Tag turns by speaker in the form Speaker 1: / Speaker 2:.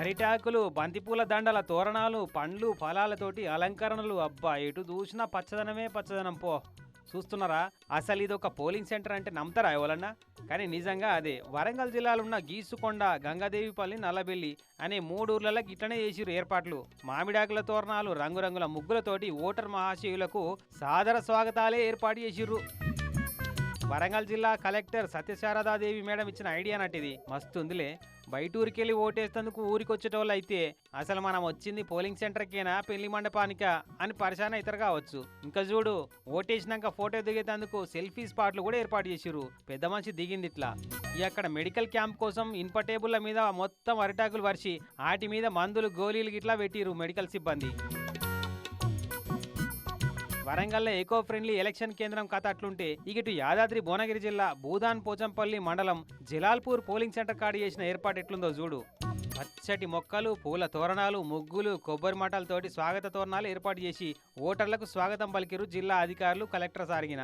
Speaker 1: అరిటాకులు, బంతిపూల దండల తోరణాలు, పండ్లు ఫలాలతోటి అలంకరణలు, అబ్బా ఎటు చూసినా పచ్చదనమే పచ్చదనం పో. చూస్తున్నారా? అసలు ఇది ఒక పోలింగ్ సెంటర్ అంటే నమ్ముతారా ఎవరన్నా? కానీ నిజంగా అదే. వరంగల్ జిల్లాలో ఉన్న గీసుకొండ, గంగాదేవిపల్లి, నల్లబెల్లి అనే 3 ఊర్లలో గిట్లనే చేసిర్రు ఏర్పాట్లు. మామిడాకుల తోరణాలు, రంగురంగుల ముగ్గులతోటి ఓటర్ మహాశయులకు సాదర స్వాగతాలే ఏర్పాటు చేసిర్రు. వరంగల్ జిల్లా కలెక్టర్ సత్యశారదాదేవి మేడం ఇచ్చిన ఐడియా నటిది. మస్తుందిలే. బయటూరికెళ్ళి ఓటేస్తేందుకు ఊరికొచ్చేటోళ్ళు అయితే అసలు మనం వచ్చింది పోలింగ్ సెంటర్కేనా పెళ్లి మండపానికా అని పరిశాన ఇతర కావచ్చు. ఇంకా చూడు, ఓటేసినాక ఫోటో దిగేందుకు సెల్ఫీ స్పాట్లు కూడా ఏర్పాటు చేసిర్రు. పెద్ద మనిషి దిగింది ఇట్లా. అక్కడ మెడికల్ క్యాంప్ కోసం ఇనుప టేబుల్ల మీద మొత్తం అరిటాకులు పరిచి వాటి మీద మందులు గోళీలు గిట్లా పెట్టిర్రు మెడికల్ సిబ్బంది. వరంగల్లో ఎకో ఫ్రెండ్లీ ఎలక్షన్ కేంద్రం కథ అట్లుంటే ఇటు యాదాద్రి భువనగిరి జిల్లా భూదాన్ పోచంపల్లి మండలం జలాల్పూర్ పోలింగ్ సెంటర్ కాడ చేసిన ఏర్పాటు ఎట్లుందో చూడు. పచ్చటి మొక్కలు, పూల తోరణాలు, ముగ్గులు, కొబ్బరి మఠాలతోటి స్వాగత తోరణాలు ఏర్పాటు చేసి ఓటర్లకు స్వాగతం పలికిరు జిల్లా అధికారులు, కలెక్టర్ సారిగిన.